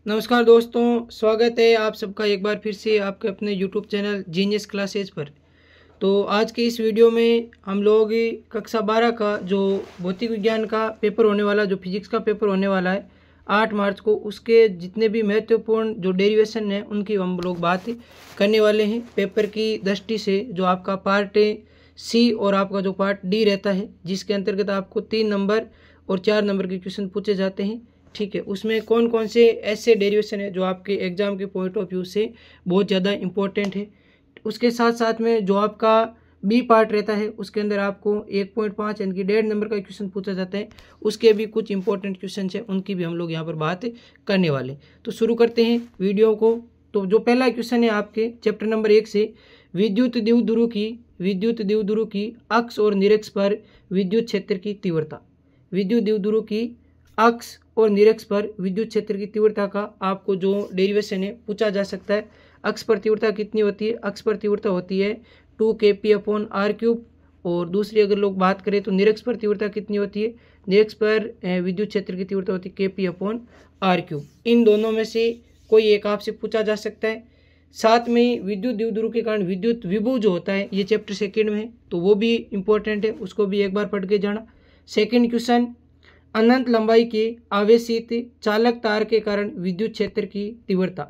नमस्कार दोस्तों, स्वागत है आप सबका एक बार फिर से आपके अपने यूट्यूब चैनल जीनियस क्लासेज पर। तो आज के इस वीडियो में हम लोग कक्षा 12 का जो भौतिक विज्ञान का पेपर होने वाला, जो फिजिक्स का पेपर होने वाला है 8 मार्च को, उसके जितने भी महत्वपूर्ण जो डेरिवेशन है उनकी हम लोग बात करने वाले हैं। पेपर की दृष्टि से जो आपका पार्ट सी और आपका जो पार्ट डी रहता है, जिसके अंतर्गत आपको 3 नंबर और 4 नंबर के क्वेश्चन पूछे जाते हैं। ठीक है, उसमें कौन कौन से ऐसे डेरिवेशन है जो आपके एग्जाम के पॉइंट ऑफ व्यू से बहुत ज़्यादा इंपॉर्टेंट है। उसके साथ साथ में जो आपका बी पार्ट रहता है उसके अंदर आपको 1.5 यानी कि 1.5 नंबर का क्वेश्चन पूछा जाता है। उसके भी कुछ इंपॉर्टेंट क्वेश्चन है, उनकी भी हम लोग यहाँ पर बात करने वाले। तो शुरू करते हैं वीडियो को। तो जो पहला क्वेश्चन है आपके चैप्टर नंबर 1 से, विद्युत द्विध्रुव की अक्ष और निरक्ष पर विद्युत क्षेत्र की तीव्रता। विद्युत द्विध्रुव की अक्ष और निरक्ष पर विद्युत क्षेत्र की तीव्रता का आपको जो डेरिवेशन है पूछा जा सकता है। अक्ष पर तीव्रता कितनी होती है? अक्ष पर तीव्रता होती है 2kp/r³। और दूसरी अगर लोग बात करें तो निरक्ष पर तीव्रता कितनी होती है? निरक्ष पर विद्युत क्षेत्र की तीव्रता होती है kp/r³। इन दोनों में से कोई एक आपसे पूछा जा सकता है। साथ में विद्युत द्विध्रुव के कारण विद्युत विभव जो होता है, ये चैप्टर 2 में है, तो वो भी इंपॉर्टेंट है, उसको भी एक बार पढ़ के जाना। सेकेंड क्वेश्चन, अनंत लंबाई के आवेशित चालक तार के कारण विद्युत क्षेत्र की तीव्रता।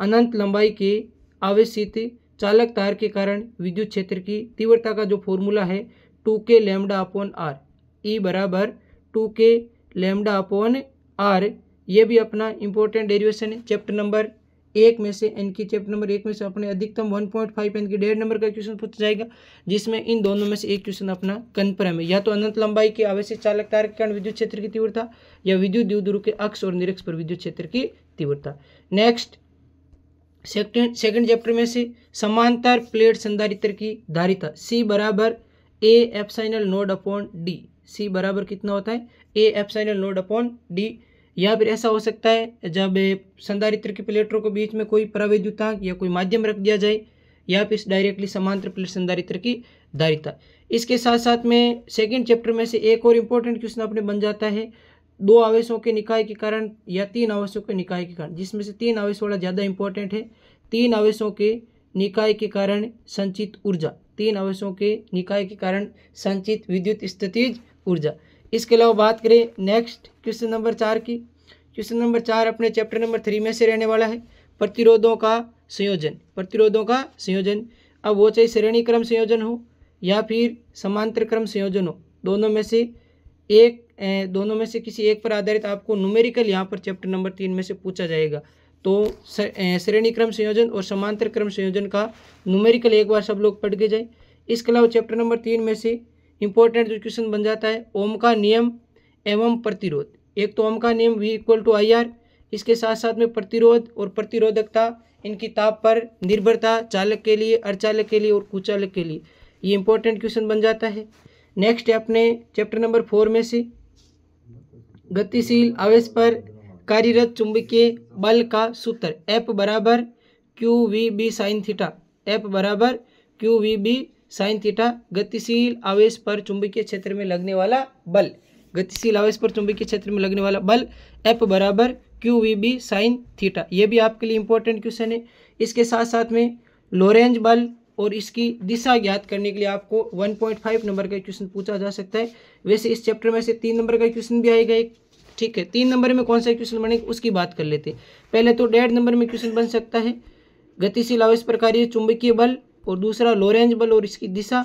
अनंत लंबाई के आवेशित चालक तार के कारण विद्युत क्षेत्र की तीव्रता का जो फॉर्मूला है 2k λ/r, E बराबर 2k λ/r। ये भी अपना इंपॉर्टेंट डेरिवेशन है चैप्टर नंबर 1 में से। इनकी चैप्टर नंबर 1 में से अपने अधिकतम 1.5 यानी कि 1.5 नंबर का क्वेश्चन पूछा जाएगा, जिसमें इन दोनों में से एक क्वेश्चन अपना कन्फर्म है। या तो अनंत लंबाई के आवेशित चालक तार के कारण विद्युत क्षेत्र की तीव्रता, या विद्युत द्विध्रुव के अक्ष और निरक्ष पर विद्युत क्षेत्र की तीव्रता। नेक्स्ट, सेकंड चैप्टर में से समांतर प्लेट संधारित्र की धारिता C बराबर A/0/d। C बराबर कितना होता है? A/0/d। या फिर ऐसा हो सकता है जब संधारित्र की प्लेटों के बीच में कोई प्रवैद्युतांक या कोई माध्यम रख दिया जाए, या फिर डायरेक्टली समांतर प्लेट संधारित्र की धारिता। इसके साथ साथ में सेकंड चैप्टर में से एक और इम्पोर्टेंट क्वेश्चन अपने बन जाता है 2 आवेशों के निकाय के कारण या 3 आवेशों के निकाय के कारण, जिसमें से 3 आवेश वाला ज़्यादा इंपॉर्टेंट है। 3 आवेशों के निकाय के कारण संचित ऊर्जा, 3 आवेशों के निकाय के कारण संचित विद्युत स्थितिज ऊर्जा। इसके अलावा बात करें नेक्स्ट क्वेश्चन नंबर 4 की। क्वेश्चन नंबर 4 अपने चैप्टर नंबर 3 में से रहने वाला है प्रतिरोधों का संयोजन। प्रतिरोधों का संयोजन, अब वो चाहे श्रेणी क्रम संयोजन हो या फिर समांतर क्रम संयोजन हो, दोनों में से किसी एक पर आधारित आपको न्यूमेरिकल यहाँ पर चैप्टर नंबर 3 में से पूछा जाएगा। तो श्रेणी क्रम संयोजन और समांतर क्रम संयोजन का न्यूमेरिकल एक बार सब लोग पढ़ के जाए। इसके अलावा चैप्टर नंबर 3 में से इंपॉर्टेंट जो क्वेश्चन बन जाता है ओम का नियम एवं प्रतिरोध। एक तो ओम का नियम V=IR, इसके साथ साथ में प्रतिरोध और प्रतिरोधकता, इनकी ताप पर निर्भरता चालक के लिए, अर्धचालक के लिए और कुचालक के लिए, ये इंपॉर्टेंट क्वेश्चन बन जाता है। नेक्स्ट है अपने चैप्टर नंबर 4 में से गतिशील आवेश पर कार्यरत चुंबकीय बल का सूत्र F बराबर QVB sin थीटा। F बराबर QVB sin थीटा, गतिशील आवेश पर चुंबकीय क्षेत्र में लगने वाला बल। गतिशील आवेश पर चुंबकीय क्षेत्र में लगने वाला बल F बराबर QVB sin थीटा, ये भी आपके लिए इंपॉर्टेंट क्वेश्चन है। इसके साथ साथ में लोरेंज बल और इसकी दिशा ज्ञात करने के लिए आपको 1.5 नंबर का क्वेश्चन पूछा जा सकता है। वैसे इस चैप्टर में से 3 नंबर का क्वेश्चन भी आएगा एक। ठीक है, 3 नंबर में कौन सा क्वेश्चन बनेगा उसकी बात कर लेते हैं। पहले तो 1.5 नंबर में क्वेश्चन बन सकता है गतिशील आवेश पर कार्य चुंबकीय बल, और दूसरा लोरेंज बल और इसकी दिशा।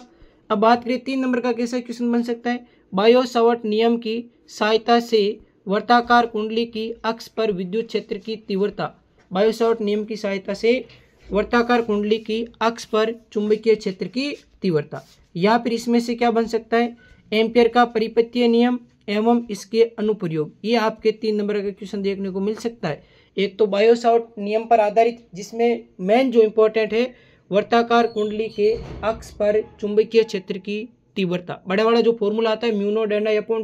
अब बात करें 3 नंबर का कैसा क्वेश्चन बन सकता है, बायो-सावर्ट नियम की सहायता से वर्ताकार कुंडली की अक्ष पर विद्युत क्षेत्र की तीव्रता। बायो-सावर्ट नियम की सहायता से वर्ताकार कुंडली की अक्ष पर चुंबकीय क्षेत्र की तीव्रता। या फिर इसमें से क्या बन सकता है, एम्पियर का परिपत्य नियम एवं इसके अनुप्रयोग। ये आपके 3 नंबर का क्वेश्चन देखने को मिल सकता है। एक तो बायो-सावर्ट नियम पर आधारित, जिसमें मेन जो इम्पोर्टेंट है वर्ताकार कुंडली के अक्ष पर चुंबकीय क्षेत्र की तीव्रता, बड़ा वाला जो फॉर्मूला आता है μ0 ∆I/2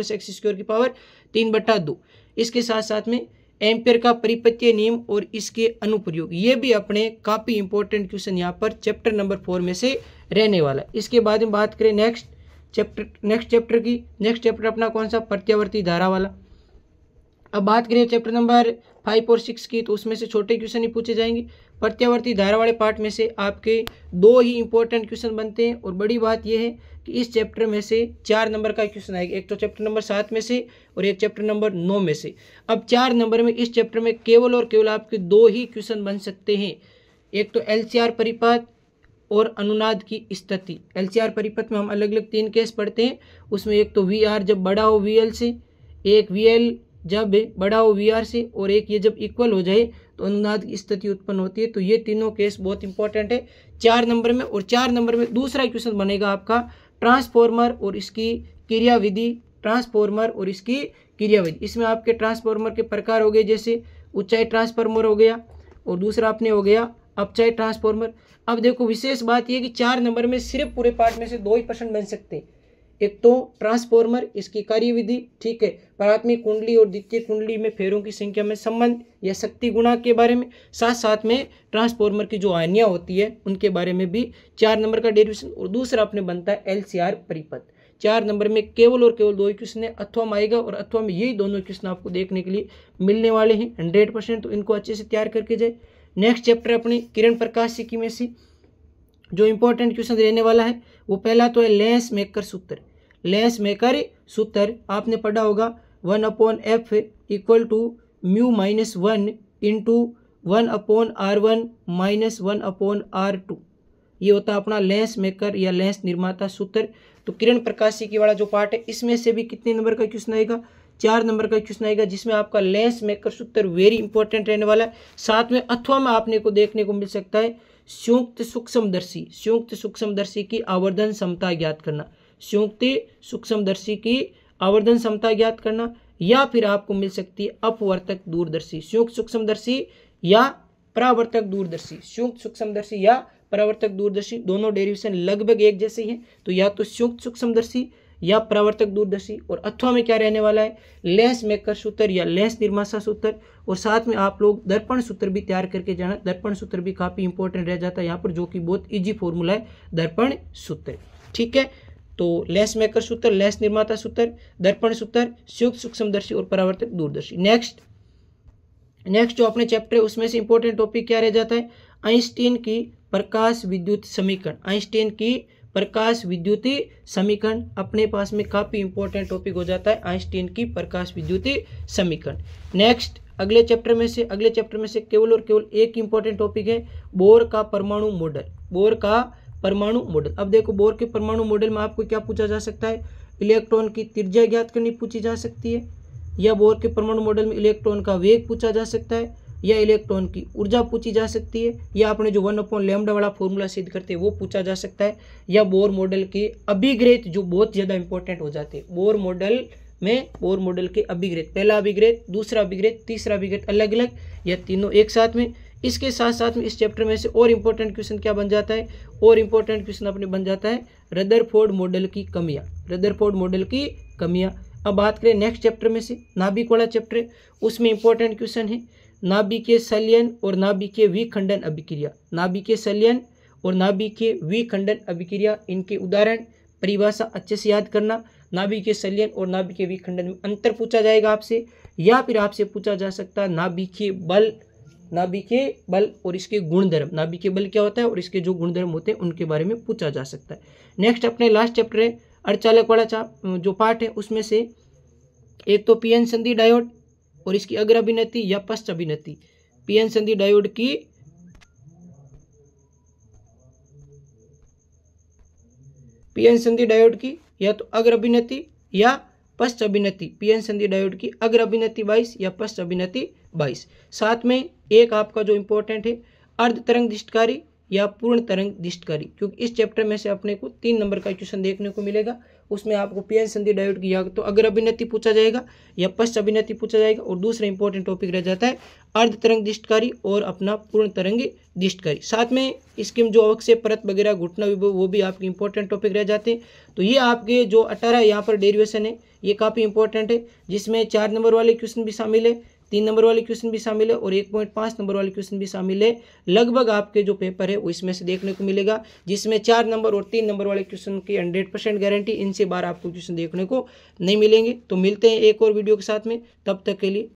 + x² की पावर 3/2। इसके साथ साथ में एम्पियर का परिपत्य नियम और इसके अनुप्रयोग, ये भी अपने काफ़ी इंपॉर्टेंट क्वेश्चन यहाँ पर चैप्टर नंबर 4 में से रहने वाला। इसके बाद में बात करें नेक्स्ट चैप्टर की। नेक्स्ट चैप्टर अपना कौन सा, प्रत्यावर्ती धारा वाला। अब बात करें चैप्टर नंबर 5 और 6 की, तो उसमें से छोटे क्वेश्चन ही पूछे जाएंगे। प्रत्यावर्ती धारा वाले पार्ट में से आपके 2 ही इंपॉर्टेंट क्वेश्चन बनते हैं। और बड़ी बात यह है कि इस चैप्टर में से 4 नंबर का क्वेश्चन आएगा, एक तो चैप्टर नंबर 7 में से और एक चैप्टर नंबर 9 में से। अब 4 नंबर में इस चैप्टर में केवल और केवल आपके 2 ही क्वेश्चन बन सकते हैं, एक तो LCR परिपथ और अनुनाद की स्थिति। LCR परिपथ में हम अलग अलग 3 केस पढ़ते हैं, उसमें एक तो VR जब बड़ा हो VL से, एक VL जब बड़ा हो VR से, और एक ये जब इक्वल हो जाए तो अनुनाद की स्थिति उत्पन्न होती है। तो ये तीनों केस बहुत इंपॉर्टेंट है 4 नंबर में। और 4 नंबर में दूसरा क्वेश्चन बनेगा आपका ट्रांसफॉर्मर और इसकी क्रियाविधि। ट्रांसफॉर्मर और इसकी क्रियाविधि, इसमें आपके ट्रांसफॉर्मर के प्रकार हो गए, जैसे ऊंचाई ट्रांसफॉर्मर हो गया और दूसरा अपने हो गया अपचाई ट्रांसफॉर्मर। अब देखो विशेष बात यह कि 4 नंबर में सिर्फ पूरे पार्ट में से 2 ही प्रश्न बन सकते हैं, एक तो ट्रांसफॉर्मर इसकी कार्यविधि, ठीक है, प्राथमिक कुंडली और द्वितीय कुंडली में फेरों की संख्या में संबंध या शक्ति गुणा के बारे में, साथ साथ में ट्रांसफॉर्मर की जो आयनियाँ होती है उनके बारे में भी 4 नंबर का डेरिवेशन। और दूसरा अपने बनता है LCR परिपथ। 4 नंबर में केवल और केवल 2 ही क्वेश्चन है, अथवा में आएगा और अथवा में यही दोनों क्वेश्चन आपको देखने के लिए मिलने वाले हैं 100%। तो इनको अच्छे से तैयार करके जाए। नेक्स्ट चैप्टर अपने किरण प्रकाशिकी में से जो इंपॉर्टेंट क्वेश्चन रहने वाला है वो पहला तो है लेंस मेकर सूत्र। लेंस मेकर सूत्र आपने पढ़ा होगा 1/f equal to mu minus 1 into 1/r1 minus 1/r2। ये होता है अपना लेंस मेकर या लेंस निर्माता सूत्र। तो किरण प्रकाशिकी वाला जो पार्ट है इसमें से भी कितने नंबर का क्वेश्चन आएगा, 4 नंबर का क्वेश्चन आएगा, जिसमें आपका लेंस मेकर सूत्र वेरी इंपॉर्टेंट रहने वाला है। साथ में अथवा में आपने को देखने को मिल सकता है संयुक्त सूक्ष्मदर्शी। संयुक्त सूक्ष्मदर्शी की आवर्धन क्षमता ज्ञात करना, संयुक्त सूक्ष्मदर्शी की आवर्धन क्षमता ज्ञात करना, या फिर आपको मिल सकती है अपवर्तक दूरदर्शी। संयुक्त सूक्ष्मदर्शी या परावर्तक दूरदर्शी, संयुक्त सूक्ष्मदर्शी या परावर्तक दूरदर्शी दोनों डेरिवेशन लगभग एक जैसे ही हैं। तो या तो संयुक्त सूक्ष्मदर्शी या परावर्तक दूरदर्शी, और अथवा में क्या रहने वाला है लेंस मेकर सूत्र या लेंस निर्माता सूत्र। और साथ में आप लोग दर्पण सूत्र भी तैयार करके जाना, दर्पण सूत्र भी काफ़ी इंपॉर्टेंट रह जाता है यहाँ पर, जो कि बहुत इजी फॉर्मूला है दर्पण सूत्र, ठीक है। तो लेंस मेकर सूत्र, लेंस निर्माता सूत्र, दर्पण सूत्र, संयुक्त सूक्ष्मदर्शी और परावर्तक दूरदर्शी। नेक्स्ट जो अपने चैप्टर है उसमें से इंपॉर्टेंट टॉपिक क्या रह जाता है, आइंस्टीन की प्रकाश विद्युत समीकरण। आइंस्टीन की प्रकाश विद्युतीय समीकरण अपने पास में काफ़ी इंपॉर्टेंट टॉपिक हो जाता है, आइंस्टीन की प्रकाश विद्युतीय समीकरण। नेक्स्ट अगले चैप्टर में से केवल और केवल एक इंपॉर्टेंट टॉपिक है बोर का परमाणु मॉडल। बोर का परमाणु मॉडल। अब देखो बोर के परमाणु मॉडल में आपको क्या पूछा जा सकता है, इलेक्ट्रॉन की त्रिज्या ज्ञात करनी पूछी जा सकती है, या बोर के परमाणु मॉडल में इलेक्ट्रॉन का वेग पूछा जा सकता है, या इलेक्ट्रॉन की ऊर्जा पूछी जा सकती है, या आपने जो 1/λ वाला फॉर्मूला सिद्ध करते हैं वो पूछा जा सकता है, या बोर मॉडल के अभिग्रहित जो बहुत ज़्यादा इंपॉर्टेंट हो जाते हैं। बोर मॉडल के अभिग्रहित, पहला अभिग्रहित, दूसरा अभिग्रहित, तीसरा अभिग्रहित अलग अलग या तीनों एक साथ में। इसके साथ साथ में इस चैप्टर में से और इंपॉर्टेंट क्वेश्चन क्या बन जाता है, और इंपॉर्टेंट क्वेश्चन अपने बन जाता है रदरफोर्ड मॉडल की कमियां। रदरफोर्ड मॉडल की कमियां। अब बात करें नेक्स्ट चैप्टर में से, नाभिक वाला चैप्टर है, उसमें इंपॉर्टेंट क्वेश्चन है नाभिकीय संलयन और नाभिकीय विखंडन अभिक्रिया। नाभिकीय संलयन और नाभिकीय विखंडन अभिक्रिया, इनके उदाहरण, परिभाषा अच्छे से याद करना। नाभिकीय संलयन और नाभिकीय विखंडन में अंतर पूछा जाएगा आपसे, या फिर आपसे पूछा जा सकता है नाभिकीय बल और इसके गुणधर्म। नाभिकीय बल क्या होता है और इसके जो गुणधर्म होते हैं उनके बारे में पूछा जा सकता है। नेक्स्ट अपने लास्ट चैप्टर है अर्धचालक वाला जो पार्ट है, उसमें से एक तो पीएन संधि डायोड और इसकी अग्र अभिनति या पश्च अभिनति। पीएन संधि डायोड की या तो अग्र अभिनति या पश्च अभिनति। पीएन संधि डायोड की अग्र अभिनति 22 या पश्च अभिनति 22। साथ में एक आपका जो इंपॉर्टेंट है अर्ध तरंग दिष्टकारी या पूर्ण तरंग दिष्टकारी, क्योंकि इस चैप्टर में से अपने को 3 नंबर का क्वेश्चन देखने को मिलेगा। उसमें आपको पीएन संधि डायोड की या तो अग्र अभिनति पूछा जाएगा या पश्च अभिनति पूछा जाएगा, और दूसरा इंपॉर्टेंट टॉपिक रह जाता है अर्ध तरंग दिष्टकारी और अपना पूर्ण तरंग दिष्टकारी। साथ में इसके जो अवक्षय परत वगैरह घुटना विभव वो भी आपके इंपॉर्टेंट टॉपिक रह जाते हैं। तो ये आपके जो 18 यहाँ पर डेरिवेशन है ये काफ़ी इंपॉर्टेंट है, जिसमें 4 नंबर वाले क्वेश्चन भी शामिल है, 3 नंबर वाले क्वेश्चन भी शामिल है और 1.5 नंबर वाले क्वेश्चन भी शामिल है। लगभग आपके जो पेपर है वो इसमें से देखने को मिलेगा, जिसमें 4 नंबर और 3 नंबर वाले क्वेश्चन की 100% गारंटी, इनसे बाहर आपको क्वेश्चन देखने को नहीं मिलेंगे। तो मिलते हैं एक और वीडियो के साथ में, तब तक के लिए